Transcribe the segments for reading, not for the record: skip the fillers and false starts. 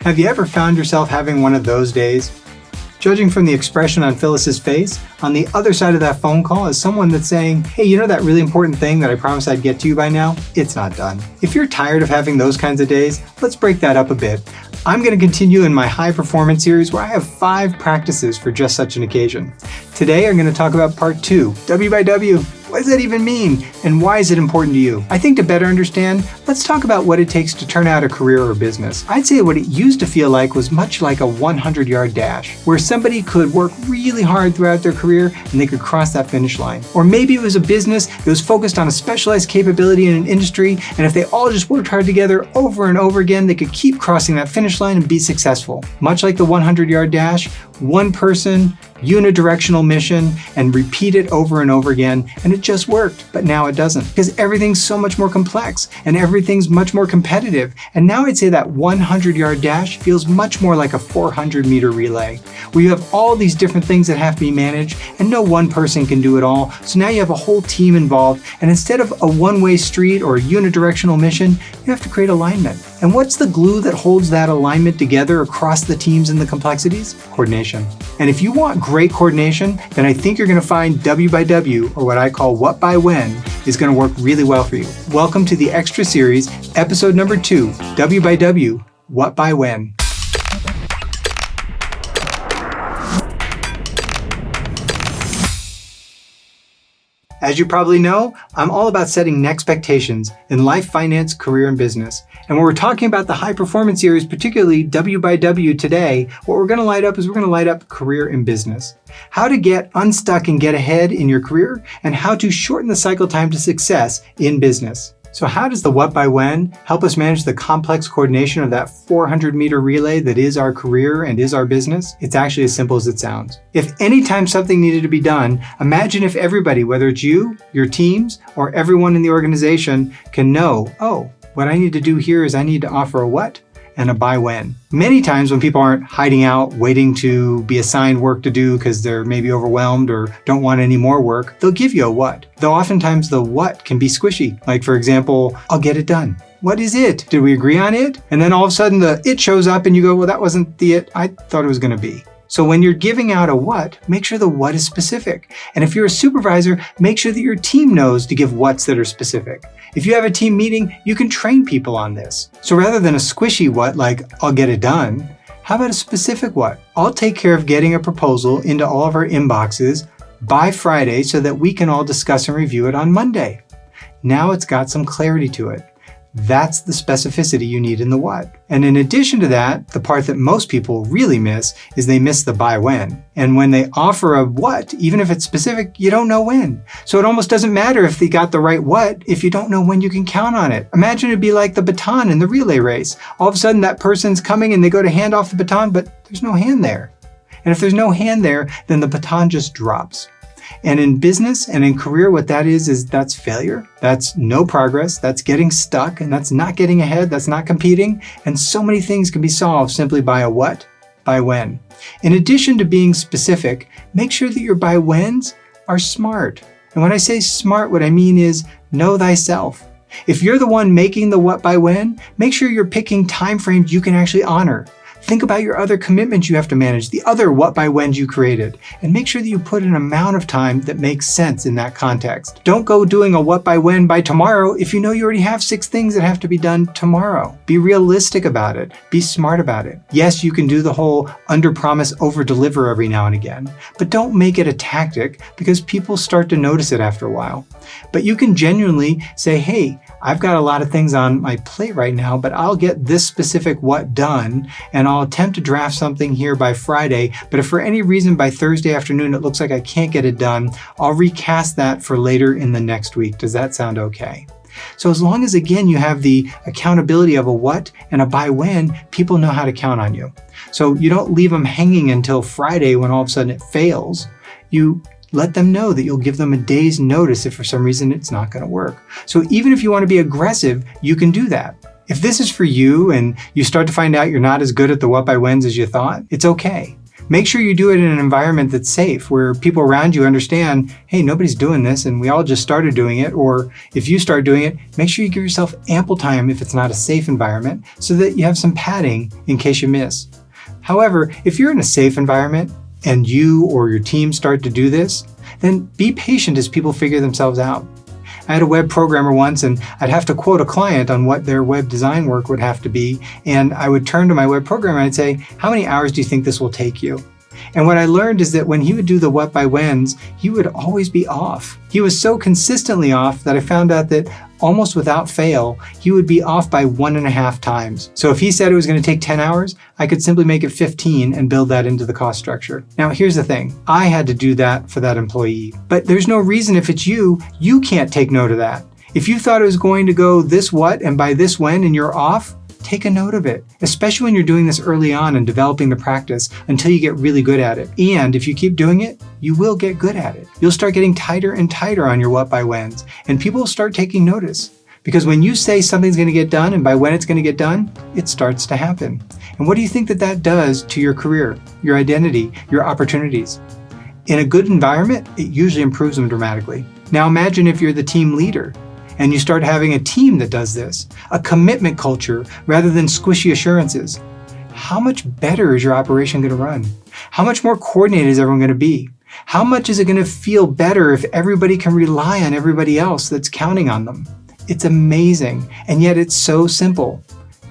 Have you ever found yourself having one of those days? Judging from the expression on Phyllis's face, on the other side of that phone call is someone that's saying, hey, you know that really important thing that I promised I'd get to you by now? It's not done. If you're tired of having those kinds of days, let's break that up a bit. I'm going to continue in my high performance series where I have 5 practices for just such an occasion. Today I'm going to talk about part 2, W by W. What does that even mean? And why is it important to you? I think to better understand, let's talk about what it takes to turn out a career or business. I'd say what it used to feel like was much like a 100-yard dash, where somebody could work really hard throughout their career and they could cross that finish line. Or maybe it was a business that was focused on a specialized capability in an industry, and if they all just worked hard together over and over again, they could keep crossing that finish line and be successful. Much like the 100-yard dash, one person, unidirectional mission, and repeat it over and over again, and it just worked. But now it doesn't, because everything's so much more complex and everything's much more competitive. And now I'd say that 100-yard dash feels much more like a 400-meter relay, where you have all these different things that have to be managed, and no one person can do it all. So now you have a whole team involved, and instead of a one-way street or a unidirectional mission, you have to create alignment. And what's the glue that holds that alignment together across the teams and the complexities? Coordination. And if you want great coordination, then I think you're going to find W by W, or what I call What by When, is going to work really well for you. Welcome to the Extra Series, episode number 2, W by W, What by When. As you probably know, I'm all about setting NēXTpectations in life, finance, career, and business. And when we're talking about the high performance series, particularly W by W today, what we're going to light up is we're going to light up career and business. How to get unstuck and get ahead in your career, and how to shorten the cycle time to success in business. So how does the What by When help us manage the complex coordination of that 400-meter relay that is our career and is our business? It's actually as simple as it sounds. If anytime something needed to be done, imagine if everybody, whether it's you, your teams, or everyone in the organization, can know, oh, what I need to do here is I need to offer a what and a by when. Many times when people aren't hiding out, waiting to be assigned work to do because they're maybe overwhelmed or don't want any more work, they'll give you a what. Though oftentimes the what can be squishy. Like for example, I'll get it done. What is it? Did we agree on it? And then all of a sudden the it shows up and you go, well, that wasn't the it I thought it was going to be. So when you're giving out a what, make sure the what is specific. And if you're a supervisor, make sure that your team knows to give whats that are specific. If you have a team meeting, you can train people on this. So rather than a squishy what, like I'll get it done, how about a specific what? I'll take care of getting a proposal into all of our inboxes by Friday so that we can all discuss and review it on Monday. Now it's got some clarity to it. That's the specificity you need in the what. And in addition to that, the part that most people really miss is they miss the by when. And when they offer a what, even if it's specific, you don't know when. So it almost doesn't matter if they got the right what if you don't know when you can count on it. Imagine it'd be like the baton in the relay race. All of a sudden that person's coming and they go to hand off the baton, but there's no hand there. And if there's no hand there, then the baton just drops. And in business and in career, what that is that's failure. That's no progress. That's getting stuck. And that's not getting ahead. That's not competing. And so many things can be solved simply by a what, by when. In addition to being specific, make sure that your by whens are smart. And when I say smart, what I mean is know thyself. If you're the one making the what by when, make sure you're picking time frames you can actually honor. Think about your other commitments you have to manage, the other what by whens you created, and make sure that you put an amount of time that makes sense in that context. Don't go doing a what by when by tomorrow if you know you already have 6 things that have to be done tomorrow. Be realistic about it. Be smart about it. Yes, you can do the whole under promise, over deliver every now and again, but don't make it a tactic because people start to notice it after a while. But you can genuinely say, hey, I've got a lot of things on my plate right now, but I'll get this specific what done, and I'll attempt to draft something here by Friday, but if for any reason by Thursday afternoon it looks like I can't get it done, I'll recast that for later in the next week. Does that sound okay? So as long as, again, you have the accountability of a what and a by when, people know how to count on you. So you don't leave them hanging until Friday when all of a sudden it fails. You let them know that you'll give them a day's notice if for some reason it's not going to work. So even if you want to be aggressive, you can do that. If this is for you and you start to find out you're not as good at the what by whens as you thought, it's okay. Make sure you do it in an environment that's safe, where people around you understand, hey, nobody's doing this and we all just started doing it. Or if you start doing it, make sure you give yourself ample time if it's not a safe environment so that you have some padding in case you miss. However, if you're in a safe environment and you or your team start to do this, then be patient as people figure themselves out. I had a web programmer once, and I'd have to quote a client on what their web design work would have to be, and I would turn to my web programmer and I'd say, how many hours do you think this will take you? And what I learned is that when he would do the what by whens, he would always be off. He was so consistently off that I found out that almost without fail, he would be off by 1.5 times. So if he said it was going to take 10 hours, I could simply make it 15 and build that into the cost structure. Now, here's the thing. I had to do that for that employee. But there's no reason if it's you can't take note of that. If you thought it was going to go this what and by this when and you're off, take a note of it, especially when you're doing this early on and developing the practice until you get really good at it. And if you keep doing it, you will get good at it. You'll start getting tighter and tighter on your what by whens, and people will start taking notice. Because when you say something's going to get done and by when it's going to get done, it starts to happen. And what do you think that does to your career, your identity, your opportunities? In a good environment, it usually improves them dramatically. Now imagine if you're the team leader and you start having a team that does this, a commitment culture rather than squishy assurances. How much better is your operation going to run? How much more coordinated is everyone going to be? How much is it going to feel better if everybody can rely on everybody else that's counting on them? It's amazing, and yet it's so simple.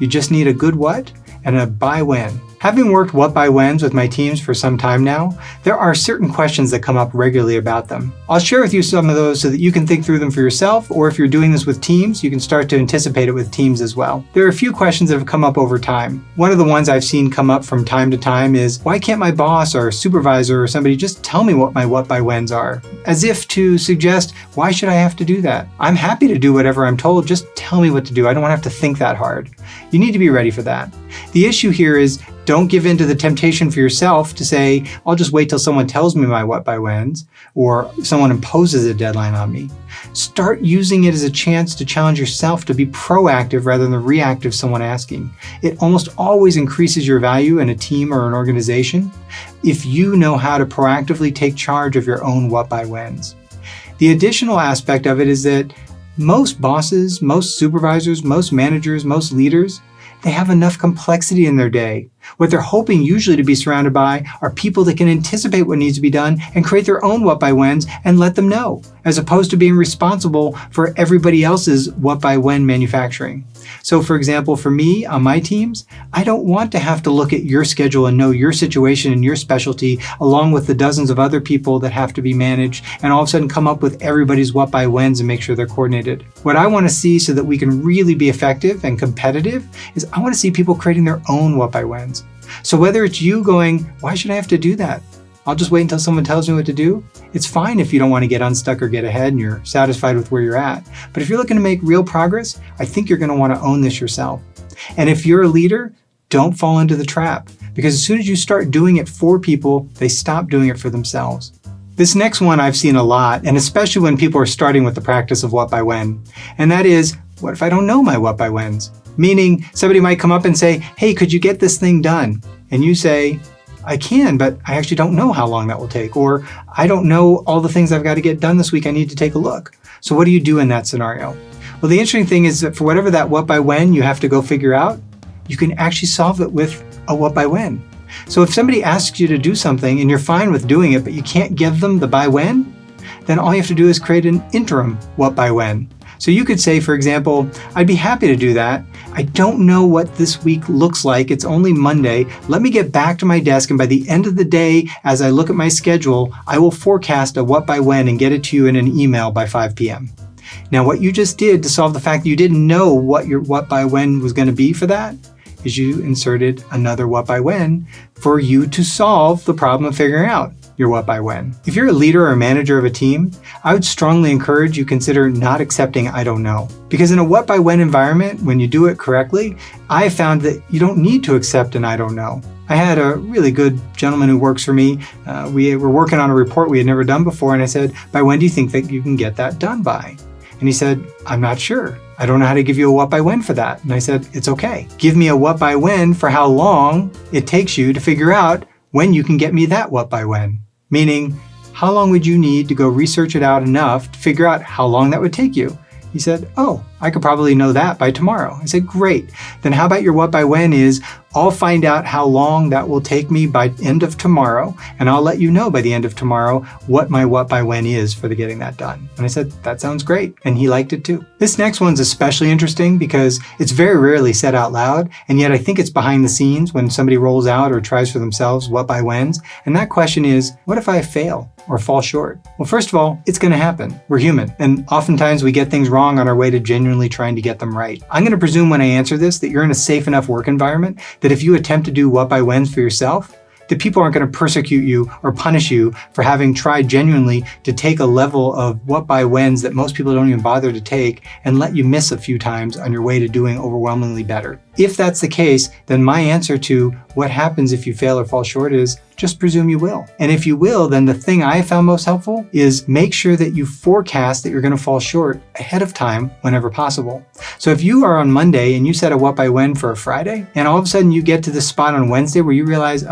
You just need a good what and a by when. Having worked what by whens with my teams for some time now, there are certain questions that come up regularly about them. I'll share with you some of those so that you can think through them for yourself, or if you're doing this with teams, you can start to anticipate it with teams as well. There are a few questions that have come up over time. One of the ones I've seen come up from time to time is, why can't my boss or supervisor or somebody just tell me what my what by whens are? As if to suggest, why should I have to do that? I'm happy to do whatever I'm told, just tell me what to do. I don't want to have to think that hard. You need to be ready for that. The issue here is, don't give in to the temptation for yourself to say, I'll just wait till someone tells me my what by whens, or someone imposes a deadline on me. Start using it as a chance to challenge yourself to be proactive rather than reactive someone asking. It almost always increases your value in a team or an organization if you know how to proactively take charge of your own what by whens. The additional aspect of it is that most bosses, most supervisors, most managers, most leaders, they have enough complexity in their day. What they're hoping usually to be surrounded by are people that can anticipate what needs to be done and create their own what by whens and let them know, as opposed to being responsible for everybody else's what by when manufacturing. So for example, for me on my teams, I don't want to have to look at your schedule and know your situation and your specialty along with the dozens of other people that have to be managed and all of a sudden come up with everybody's what by whens and make sure they're coordinated. What I want to see so that we can really be effective and competitive is I want to see people creating their own what by whens. So whether it's you going, why should I have to do that? I'll just wait until someone tells me what to do. It's fine if you don't want to get unstuck or get ahead and you're satisfied with where you're at. But if you're looking to make real progress, I think you're going to want to own this yourself. And if you're a leader, don't fall into the trap, because as soon as you start doing it for people, they stop doing it for themselves. This next one I've seen a lot, and especially when people are starting with the practice of what by when, and that is, what if I don't know my what by whens? Meaning somebody might come up and say, hey, could you get this thing done? And you say, I can, but I actually don't know how long that will take. Or I don't know all the things I've got to get done this week. I need to take a look. So what do you do in that scenario? Well, the interesting thing is that for whatever that what by when you have to go figure out, you can actually solve it with a what by when. So if somebody asks you to do something and you're fine with doing it, but you can't give them the by when, then all you have to do is create an interim what by when. So you could say, for example, I'd be happy to do that. I don't know what this week looks like. It's only Monday. Let me get back to my desk, and by the end of the day, as I look at my schedule, I will forecast a what by when and get it to you in an email by 5 p.m. Now, what you just did to solve the fact that you didn't know what your what by when was going to be for that is you inserted another what by when for you to solve the problem of figuring out your what by when. If you're a leader or a manager of a team, I would strongly encourage you consider not accepting I don't know. Because in a what by when environment, when you do it correctly, I found that you don't need to accept an I don't know. I had a really good gentleman who works for me. We were working on a report we had never done before, and I said, by when do you think that you can get that done by? And he said, I'm not sure. I don't know how to give you a what by when for that. And I said, it's okay. Give me a what by when for how long it takes you to figure out when you can get me that what by when. Meaning, how long would you need to go research it out enough to figure out how long that would take you? He said, oh, I could probably know that by tomorrow. I said, great. Then how about your what by when is, I'll find out how long that will take me by end of tomorrow, and I'll let you know by the end of tomorrow what my what by when is for getting that done. And I said, that sounds great. And he liked it too. This next one's especially interesting because it's very rarely said out loud, and yet I think it's behind the scenes when somebody rolls out or tries for themselves what by whens. And that question is, what if I fail or fall short? Well, first of all, it's going to happen. We're human, and oftentimes we get things wrong on our way to genuinely trying to get them right. I'm going to presume when I answer this that you're in a safe enough work environment that if you attempt to do what by whens for yourself, that people aren't going to persecute you or punish you for having tried genuinely to take a level of what by whens that most people don't even bother to take and let you miss a few times on your way to doing overwhelmingly better. If that's the case, then my answer to what happens if you fail or fall short is just presume you will. And if you will, then the thing I found most helpful is make sure that you forecast that you're going to fall short ahead of time whenever possible. So if you are on Monday and you set a what by when for a Friday, and all of a sudden you get to the spot on Wednesday where you realize,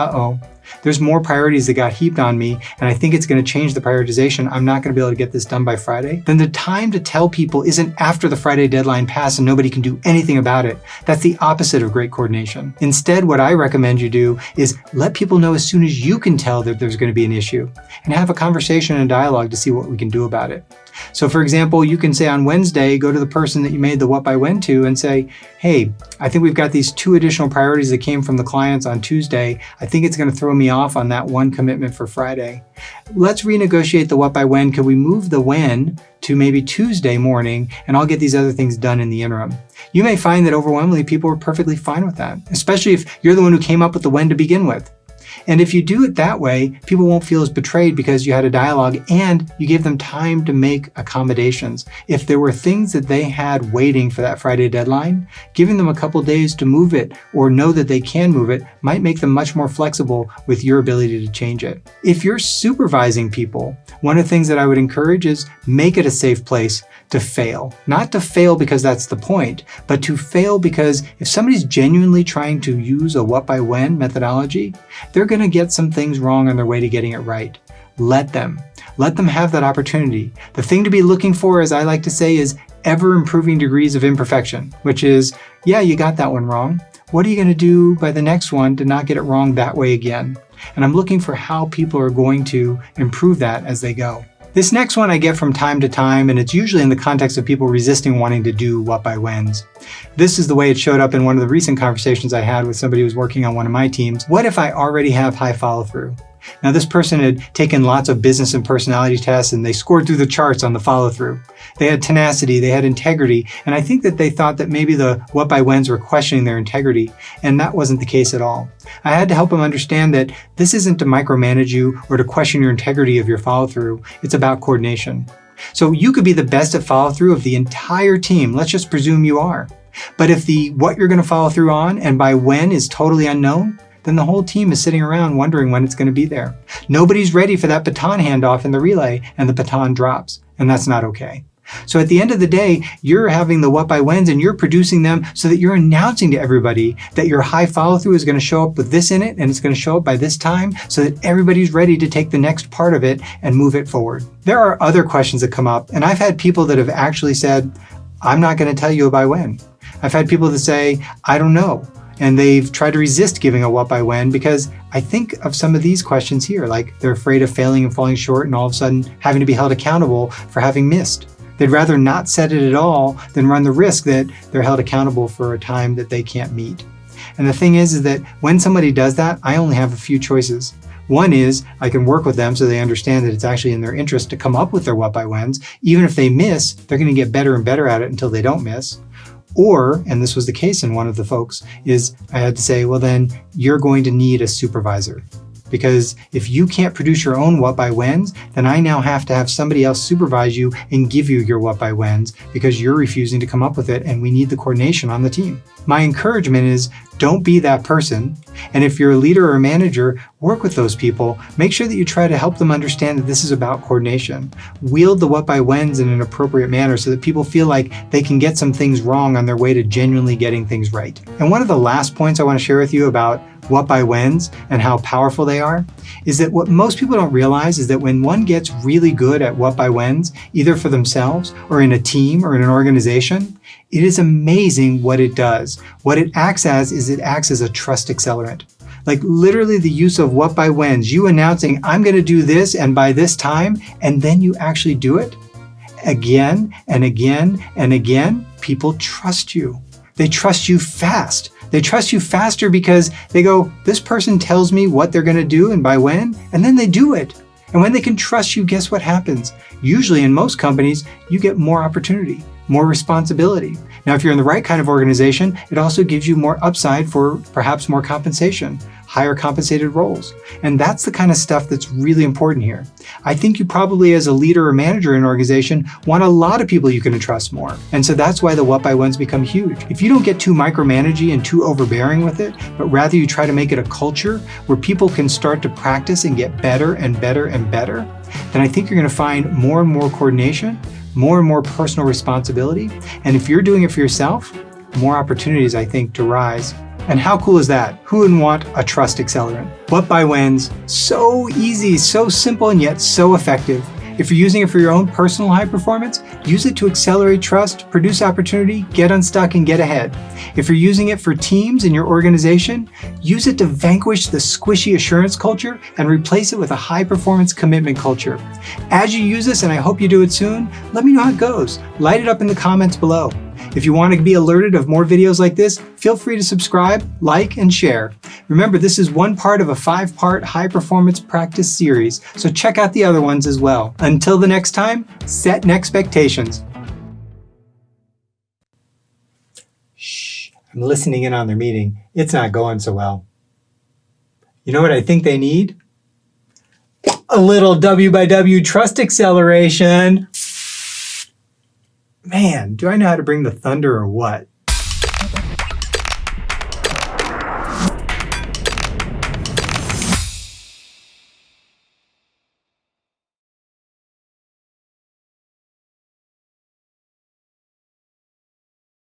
there's more priorities that got heaped on me, and I think it's going to change the prioritization. I'm not going to be able to get this done by Friday. Then the time to tell people isn't after the Friday deadline passed and nobody can do anything about it. That's the opposite of great coordination. Instead, what I recommend you do is let people know as soon as you can tell that there's going to be an issue and have a conversation and dialogue to see what we can do about it. So for example, you can say on Wednesday, go to the person that you made the what by when to and say, hey, I think we've got these 2 additional priorities that came from the clients on Tuesday. I think it's going to throw me off on that one commitment for Friday. Let's renegotiate the what by when. Could we move the when to maybe Tuesday morning, and I'll get these other things done in the interim? You may find that overwhelmingly people are perfectly fine with that, especially if you're the one who came up with the when to begin with. And if you do it that way, people won't feel as betrayed because you had a dialogue and you gave them time to make accommodations. If there were things that they had waiting for that Friday deadline, giving them a couple days to move it or know that they can move it might make them much more flexible with your ability to change it. If you're supervising people, one of the things that I would encourage is make it a safe place to fail. Not to fail because that's the point, but to fail because if somebody's genuinely trying to use a what by when methodology, they're going to get some things wrong on their way to getting it right. Let them have that opportunity. The thing to be looking for, as I like to say, is ever improving degrees of imperfection, which is, yeah, you got that one wrong. What are you going to do by the next one to not get it wrong that way again? And I'm looking for how people are going to improve that as they go. This next one I get from time to time, and it's usually in the context of people resisting wanting to do what by whens. This is the way it showed up in one of the recent conversations I had with somebody who was working on one of my teams. What if I already have high follow-through? Now, this person had taken lots of business and personality tests, and they scored through the charts on the follow-through. They had tenacity, they had integrity, and I think that they thought that maybe the what by whens were questioning their integrity, and that wasn't the case at all. I had to help them understand that this isn't to micromanage you or to question your integrity of your follow-through. It's about coordination. So you could be the best at follow-through of the entire team. Let's just presume you are. But if the what you're going to follow through on and by when is totally unknown, then the whole team is sitting around wondering when it's going to be there. Nobody's ready for that baton handoff in the relay, and the baton drops, and that's not okay. So at the end of the day, you're having the what by whens and you're producing them so that you're announcing to everybody that your high follow through is going to show up with this in it and it's going to show up by this time so that everybody's ready to take the next part of it and move it forward. There are other questions that come up, and I've had people that have actually said, I'm not going to tell you by when. I've had people that say, I don't know. And they've tried to resist giving a what by when because I think of some of these questions here, like they're afraid of failing and falling short and all of a sudden having to be held accountable for having missed. They'd rather not set it at all than run the risk that they're held accountable for a time that they can't meet. And the thing is that when somebody does that, I only have a few choices. One is I can work with them so they understand that it's actually in their interest to come up with their what by whens. Even if they miss, they're going to get better and better at it until they don't miss. Or, and this was the case in one of the folks, is I had to say, well then, you're going to need a supervisor. Because if you can't produce your own what by whens, then I now have to have somebody else supervise you and give you your what by whens because you're refusing to come up with it and we need the coordination on the team. My encouragement is don't be that person. And if you're a leader or a manager, work with those people. Make sure that you try to help them understand that this is about coordination. Wield the what by whens in an appropriate manner so that people feel like they can get some things wrong on their way to genuinely getting things right. And one of the last points I want to share with you about what by whens and how powerful they are is that what most people don't realize is that when one gets really good at what by whens, either for themselves or in a team or in an organization, it is amazing what it does. What it acts as is it acts as a trust accelerant. Like literally the use of what by whens, you announcing, I'm going to do this and by this time, and then you actually do it again and again and again, people trust you. They trust you fast. They trust you faster because they go, this person tells me what they're going to do and by when, and then they do it. And when they can trust you, guess what happens? Usually in most companies, you get more opportunity, more responsibility. Now, if you're in the right kind of organization, it also gives you more upside for perhaps more compensation, higher compensated roles. And that's the kind of stuff that's really important here. I think you probably, as a leader or manager in an organization, want a lot of people you can entrust more. And so that's why the what by whens become huge. If you don't get too micromanagey and too overbearing with it, but rather you try to make it a culture where people can start to practice and get better and better and better, then I think you're going to find more and more coordination, more and more personal responsibility. And if you're doing it for yourself, more opportunities, I think, to rise. And how cool is that? Who wouldn't want a trust accelerant? What by whens, so easy, so simple, and yet so effective. If you're using it for your own personal high performance, use it to accelerate trust, produce opportunity, get unstuck, and get ahead. If you're using it for teams in your organization, use it to vanquish the squishy assurance culture and replace it with a high performance commitment culture. As you use this, and I hope you do it soon, let me know how it goes. Light it up in the comments below. If you want to be alerted of more videos like this, feel free to subscribe, like, and share. Remember, this is one part of a 5-part high-performance practice series, so check out the other ones as well. Until the next time, set NēXTpectations. Shh, I'm listening in on their meeting. It's not going so well. You know what I think they need? A little W by W trust acceleration. Man, do I know how to bring the thunder or what?